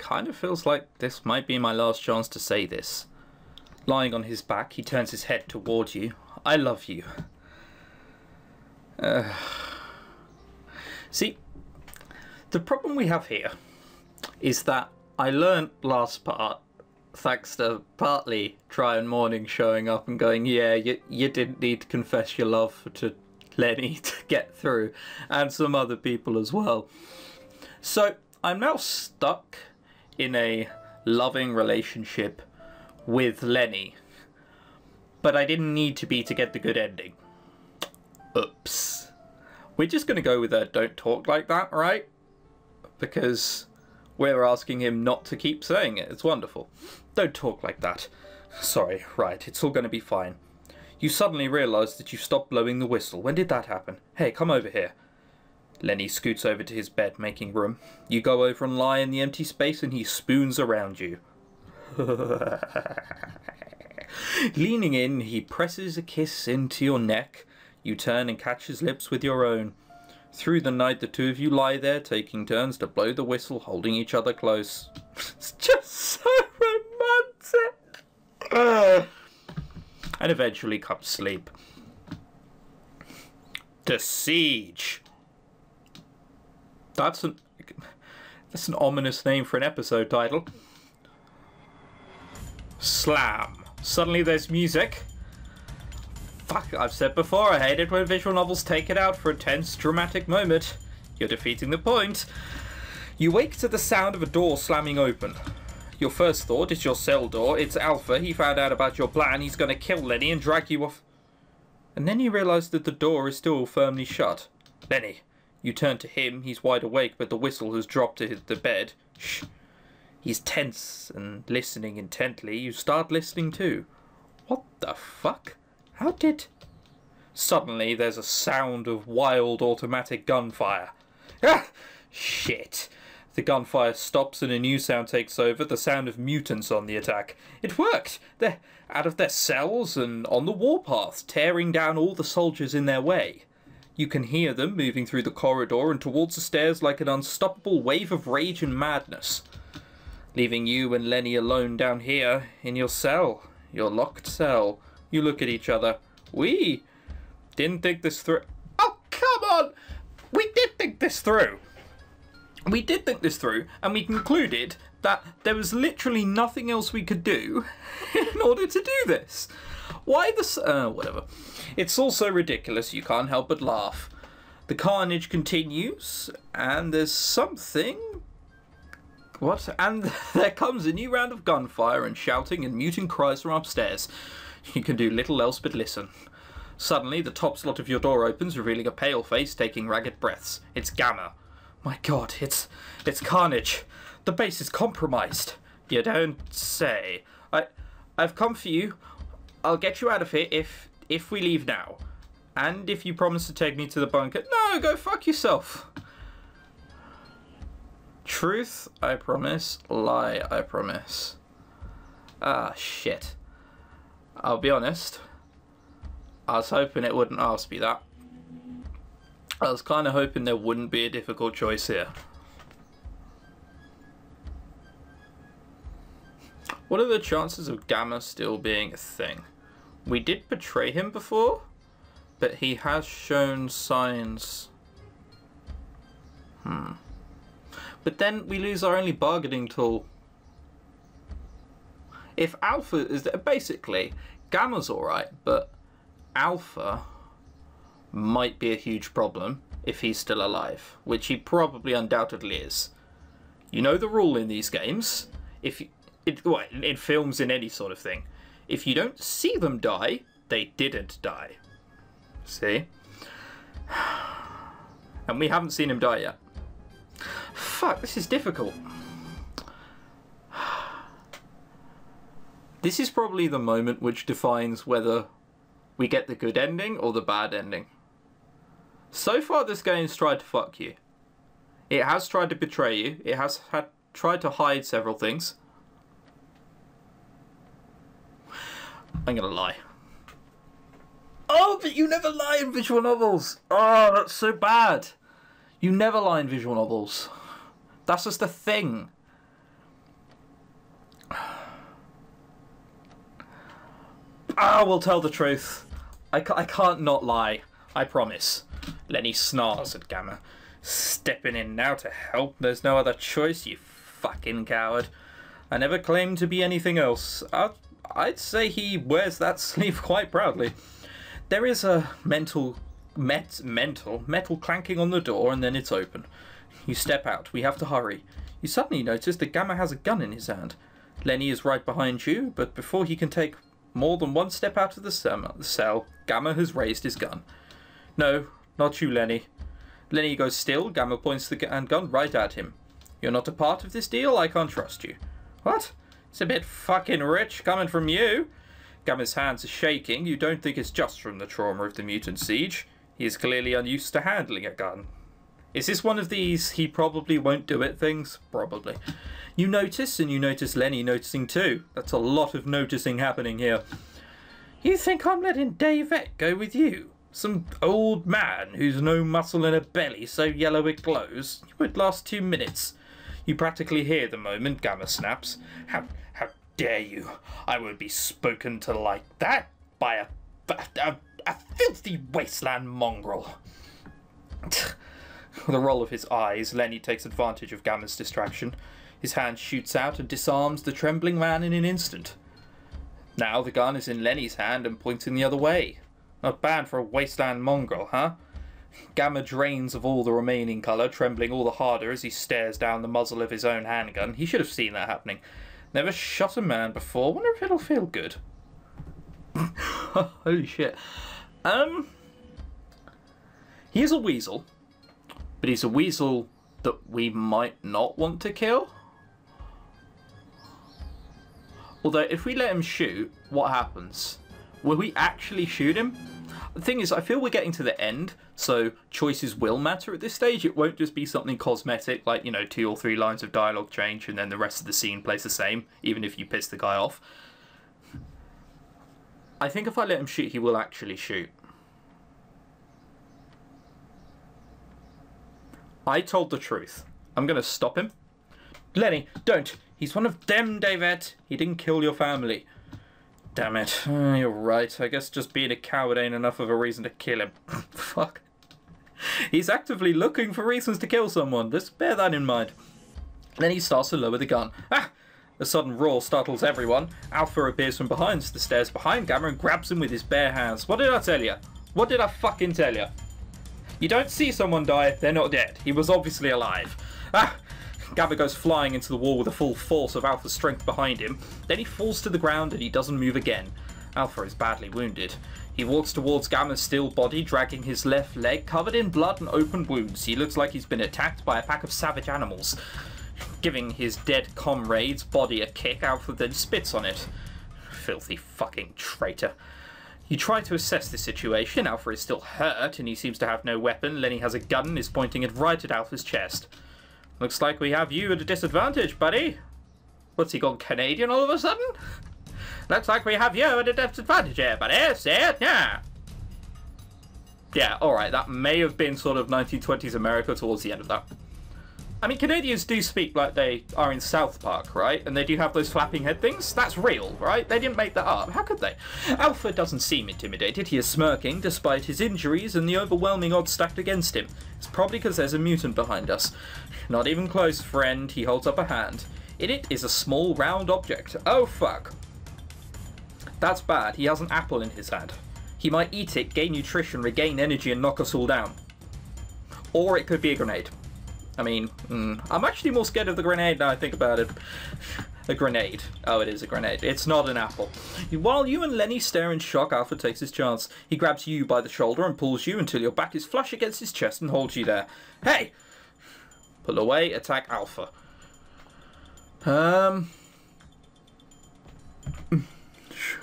kind of feels like this might be my last chance to say this. Lying on his back, he turns his head toward you. I love you. See, the problem we have here is that I learnt last part, thanks to partly Try and Morning showing up and going, yeah, you didn't need to confess your love to Lenny to get through, and some other people as well. So I'm now stuck in a loving relationship with Lenny, but I didn't need to be to get the good ending. Oops. We're just going to go with a don't talk like that, right? Because we're asking him not to keep saying it. It's wonderful. Don't talk like that. Sorry, right, it's all going to be fine. You suddenly realise that you've stopped blowing the whistle. When did that happen? Hey, come over here. Lenny scoots over to his bed, making room. You go over and lie in the empty space and he spoons around you. Leaning in, he presses a kiss into your neck. You turn and catch his lips with your own. Through the night, the two of you lie there, taking turns to blow the whistle, holding each other close. It's just so romantic. And eventually comes sleep. The Siege. That's an ominous name for an episode title. Slam. Suddenly there's music. Fuck, I've said before, I hate it when visual novels take it out for a tense, dramatic moment. You're defeating the point. You wake to the sound of a door slamming open. Your first thought is your cell door. It's Alpha. He found out about your plan. He's going to kill Lenny and drag you off. And then you realise that the door is still firmly shut. Lenny. You turn to him. He's wide awake, but the whistle has dropped to the bed. Shh. He's tense and listening intently. You start listening too. What the fuck? How did... Suddenly, there's a sound of wild automatic gunfire. Ah! Shit. The gunfire stops and a new sound takes over, the sound of mutants on the attack. It worked! They're out of their cells and on the warpath, tearing down all the soldiers in their way. You can hear them moving through the corridor and towards the stairs like an unstoppable wave of rage and madness. Leaving you and Lenny alone down here in your cell. Your locked cell. You look at each other. We didn't think this through. Oh, come on! We did think this through. We did think this through, and we concluded that there was literally nothing else we could do in order to do this. Why whatever. It's also ridiculous, you can't help but laugh. The carnage continues, and there's something... What? And there comes a new round of gunfire and shouting and muting cries from upstairs. You can do little else but listen. Suddenly, the top slot of your door opens, revealing a pale face taking ragged breaths. It's Gamma. My god, it's carnage. The base is compromised. You don't say. I've come for you. I'll get you out of here if we leave now. And if you promise to take me to the bunker. No, go fuck yourself. Truth, I promise. Lie, I promise. Ah, shit. I'll be honest. I was hoping it wouldn't ask me that. I was kind of hoping there wouldn't be a difficult choice here. What are the chances of Gamma still being a thing? We did betray him before, but he has shown signs. But then we lose our only bargaining tool. If Alpha is... Basically, Gamma's alright, but Alpha might be a huge problem if he's still alive, which he probably undoubtedly is. You know the rule in these games. In films, in any sort of thing. If you don't see them die, they didn't die. See? And we haven't seen him die yet. Fuck, this is difficult. This is probably the moment which defines whether we get the good ending or the bad ending. So far this game's tried to fuck you. It has tried to betray you. It has tried to hide several things. I'm gonna lie. Oh, but you never lie in visual novels. Oh, that's so bad. You never lie in visual novels. That's just a thing. We'll tell the truth. I can't not lie. I promise. Lenny snarls at Gamma. Stepping in now to help. There's no other choice, you fucking coward. I never claimed to be anything else. I'd say he wears that sleeve quite proudly. There is a metal clanking on the door, and then it's open. You step out. We have to hurry. You suddenly notice that Gamma has a gun in his hand. Lenny is right behind you, but before he can take more than one step out of the cell, Gamma has raised his gun. No, not you, Lenny. Lenny goes still. Gamma points the gun right at him. You're not a part of this deal. I can't trust you. What? It's a bit fucking rich coming from you. Gamma's hands are shaking. You don't think it's just from the trauma of the mutant siege. He is clearly unused to handling a gun. Is this one of these he probably won't do it things? Probably. You notice, and you notice Lenny noticing too. That's a lot of noticing happening here. You think I'm letting Davette go with you? Some old man who's no muscle in a belly so yellow it glows? You won't last 2 minutes. You practically hear the moment Gamma snaps. How dare you? I won't be spoken to like that by a filthy wasteland mongrel. With a roll of his eyes, Lenny takes advantage of Gamma's distraction. His hand shoots out and disarms the trembling man in an instant. Now the gun is in Lenny's hand and pointing the other way. Not bad for a wasteland mongrel, huh? Gamma drains of all the remaining colour, trembling all the harder as he stares down the muzzle of his own handgun. He should have seen that happening. Never shot a man before. Wonder if it'll feel good. Holy shit. He is a weasel. But he's a weasel that we might not want to kill. Although, if we let him shoot, what happens? Will we actually shoot him? The thing is, I feel we're getting to the end, so choices will matter at this stage. It won't just be something cosmetic, like, 2 or 3 lines of dialogue change, and then the rest of the scene plays the same, even if you piss the guy off. I think if I let him shoot, he will actually shoot. I told the truth. I'm going to stop him. Lenny, don't. He's one of them, Davette. He didn't kill your family. Damn it. You're right. I guess just being a coward ain't enough of a reason to kill him. Fuck. He's actively looking for reasons to kill someone. Just bear that in mind. Then he starts to lower the gun. Ah! A sudden roar startles everyone. Alpha appears from behind the stairs behind Gamma and grabs him with his bare hands. What did I tell you? What did I fucking tell you? You don't see someone die, they're not dead. He was obviously alive. Ah! Gamma goes flying into the wall with the full force of Alpha's strength behind him. Then he falls to the ground and he doesn't move again. Alpha is badly wounded. He walks towards Gamma's still body, dragging his left leg covered in blood and open wounds. He looks like he's been attacked by a pack of savage animals. Giving his dead comrade's body a kick, Alpha then spits on it. Filthy fucking traitor. You try to assess the situation. Alpha is still hurt and he seems to have no weapon. Lenny has a gun and is pointing it right at Alpha's chest. Looks like we have you at a disadvantage, buddy. What's he gone Canadian all of a sudden? Looks like we have you at a disadvantage here, buddy. See it? Yeah. Yeah, alright. That may have been sort of 1920s America towards the end of that. I mean, Canadians do speak like they are in South Park, right? And they do have those flapping head things. That's real, right? They didn't make that up. How could they? Alpha doesn't seem intimidated. He is smirking, despite his injuries and the overwhelming odds stacked against him. It's probably because there's a mutant behind us. Not even close, friend. He holds up a hand. In it is a small, round object. Oh, fuck. That's bad. He has an apple in his hand. He might eat it, gain nutrition, regain energy, and knock us all down. Or it could be a grenade. I mean, I'm actually more scared of the grenade now I think about it. A grenade. Oh, it is a grenade. It's not an apple. While you and Lenny stare in shock, Alpha takes his chance. He grabs you by the shoulder and pulls you until your back is flush against his chest and holds you there. Hey! Pull away, attack Alpha.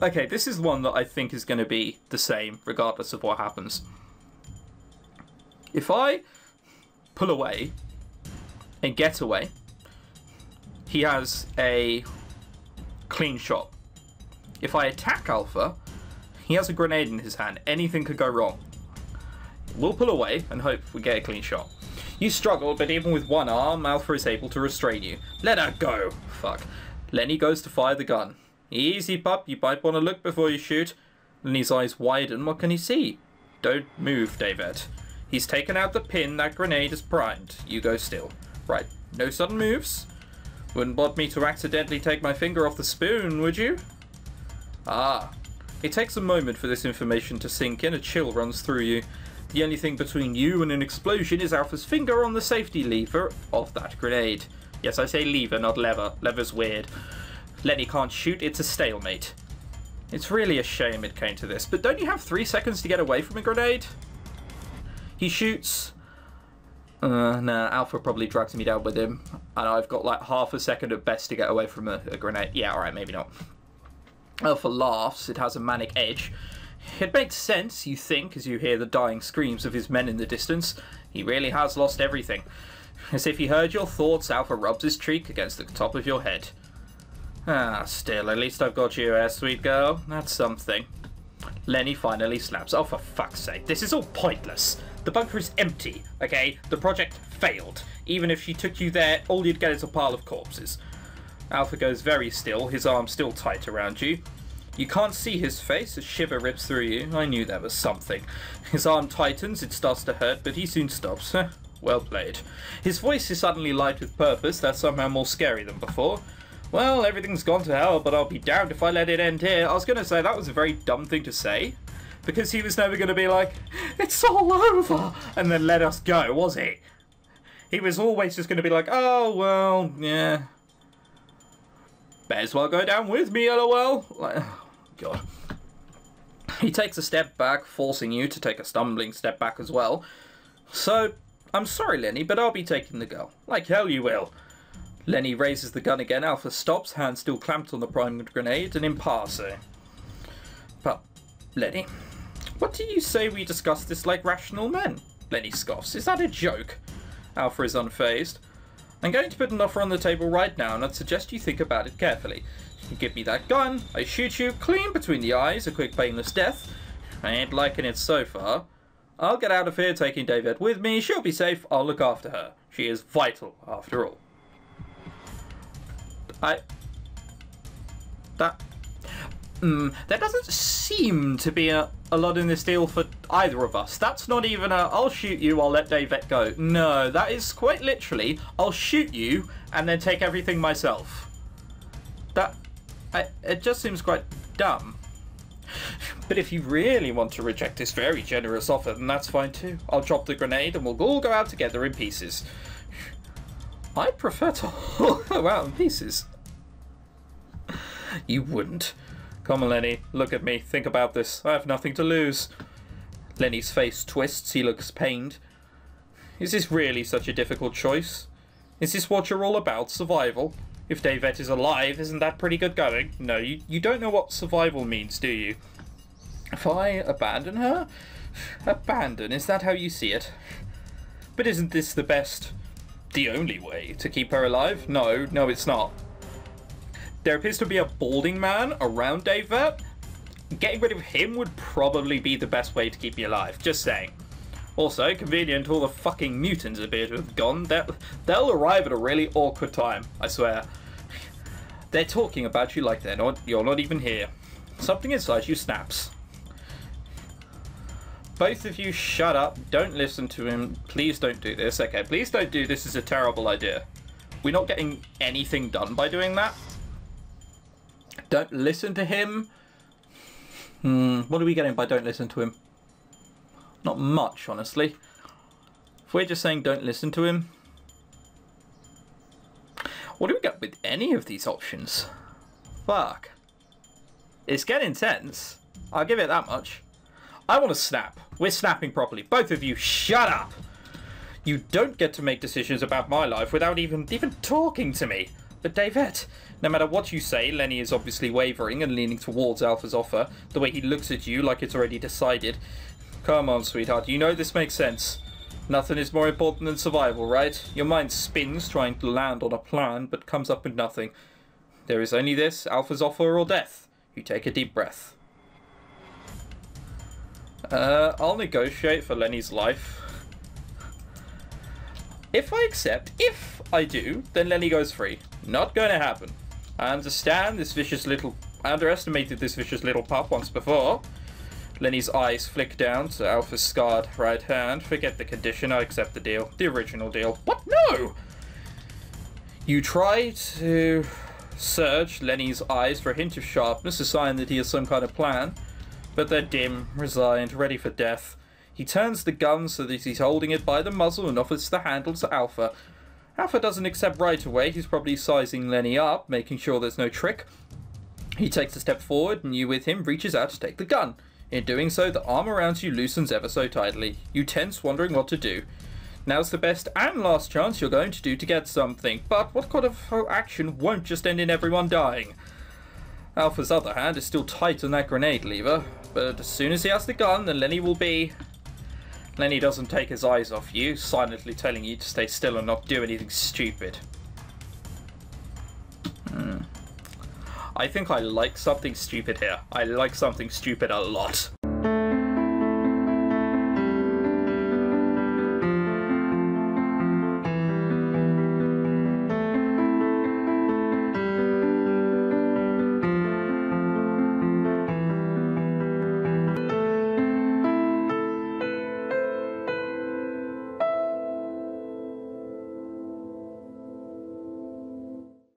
Okay, this is one that I think is going to be the same regardless of what happens. If I pull away and get away, he has a clean shot. If I attack Alpha, he has a grenade in his hand. Anything could go wrong. We'll pull away and hope we get a clean shot. You struggle, but even with one arm, Alpha is able to restrain you. Let her go. Fuck. Lenny goes to fire the gun. Easy, pup. You might want to look before you shoot. Lenny's eyes widen. What can he see? Don't move, David. He's taken out the pin. That grenade is primed. You go still. Right. No sudden moves. Wouldn't want me to accidentally take my finger off the spoon, would you? Ah. It takes a moment for this information to sink in. A chill runs through you. The only thing between you and an explosion is Alpha's finger on the safety lever of that grenade. Yes, I say lever, not lever. Lever's weird. Lenny can't shoot. It's a stalemate. It's really a shame it came to this. But don't you have 3 seconds to get away from a grenade? He shoots. Nah, Alpha probably drags me down with him. And I've got like half a second at best to get away from a grenade. Yeah, alright, maybe not. Alpha laughs. It has a manic edge. It makes sense, you think, as you hear the dying screams of his men in the distance. He really has lost everything. As if he heard your thoughts, Alpha rubs his cheek against the top of your head. Ah, still, at least I've got you, sweet girl. That's something. Lenny finally slaps. Oh, for fuck's sake, this is all pointless. The bunker is empty, okay? The project failed. Even if she took you there, all you'd get is a pile of corpses. Alpha goes very still, his arm still tight around you. You can't see his face, a shiver rips through you. I knew there was something. His arm tightens, it starts to hurt, but he soon stops. Well played. His voice is suddenly light with purpose, that's somehow more scary than before. Well, everything's gone to hell, but I'll be damned if I let it end here. I was going to say that was a very dumb thing to say, because he was never going to be like, it's all over, and then let us go, was he? He was always just going to be like, oh, well, yeah. May as well go down with me, lol. Like, oh, God. He takes a step back, forcing you to take a stumbling step back as well. So, I'm sorry, Lenny, but I'll be taking the girl. Like hell you will. Lenny raises the gun again. Alpha stops, hand still clamped on the primed grenade, and in passing. But, Lenny, what do you say we discuss this like rational men? Lenny scoffs. Is that a joke? Alpha is unfazed. I'm going to put an offer on the table right now, and I'd suggest you think about it carefully. You give me that gun, I shoot you clean between the eyes, a quick painless death. I ain't liking it so far. I'll get out of here taking David with me. She'll be safe. I'll look after her. She is vital, after all. There doesn't seem to be a lot in this deal for either of us. That's not even a, I'll shoot you, I'll let David go. No, that is quite literally, I'll shoot you and then take everything myself. It just seems quite dumb. But if you really want to reject this very generous offer, then that's fine too. I'll drop the grenade and we'll all go out together in pieces. I'd prefer to all go out in pieces. You wouldn't. Come on, Lenny. Look at me. Think about this. I have nothing to lose. Lenny's face twists. He looks pained. Is this really such a difficult choice? Is this what you're all about? Survival? If David is alive, isn't that pretty good going? No, you don't know what survival means, do you? If I abandon her? Abandon? Is that how you see it? But isn't this the best, the only way to keep her alive? No, it's not. There appears to be a balding man around David. Getting rid of him would probably be the best way to keep you alive. Just saying. Also, convenient all the fucking mutants appear to have gone. They'll arrive at a really awkward time, I swear. They're talking about you like you're not even here. Something inside you snaps. Both of you shut up. Don't listen to him. Please don't do this. Okay, please don't do this. It's a terrible idea. We're not getting anything done by doing that. Don't listen to him. What are we getting by don't listen to him? Not much, honestly. If we're just saying don't listen to him. What do we get with any of these options? Fuck. It's getting tense. I'll give it that much. I want to snap. We're snapping properly. Both of you, shut up. You don't get to make decisions about my life without even talking to me. But David, no matter what you say, Lenny is obviously wavering and leaning towards Alpha's offer. The way he looks at you like it's already decided. Come on, sweetheart. You know this makes sense. Nothing is more important than survival, right? Your mind spins trying to land on a plan, but comes up with nothing. There is only this, Alpha's offer or death. You take a deep breath. I'll negotiate for Lenny's life. If I accept, if I do, then Lenny goes free. Not going to happen. I understand this vicious little I underestimated this vicious little pup once before. Lenny's eyes flick down to Alpha's scarred right hand. Forget the condition, I accept the deal. The original deal. What? No! You try to search Lenny's eyes for a hint of sharpness, a sign that he has some kind of plan. But they're dim, resigned, ready for death. He turns the gun so that he's holding it by the muzzle and offers the handle to Alpha. Alpha doesn't accept right away. He's probably sizing Lenny up, making sure there's no trick. He takes a step forward, and you with him reaches out to take the gun. In doing so, the arm around you loosens ever so tightly. You tense, wondering what to do. Now's the best and last chance you're going to do to get something. But what kind of action won't just end in everyone dying? Alpha's other hand is still tight on that grenade lever, but as soon as he has the gun, then Lenny will be... Lenny doesn't take his eyes off you, silently telling you to stay still and not do anything stupid. I think I like something stupid here. I like something stupid a lot.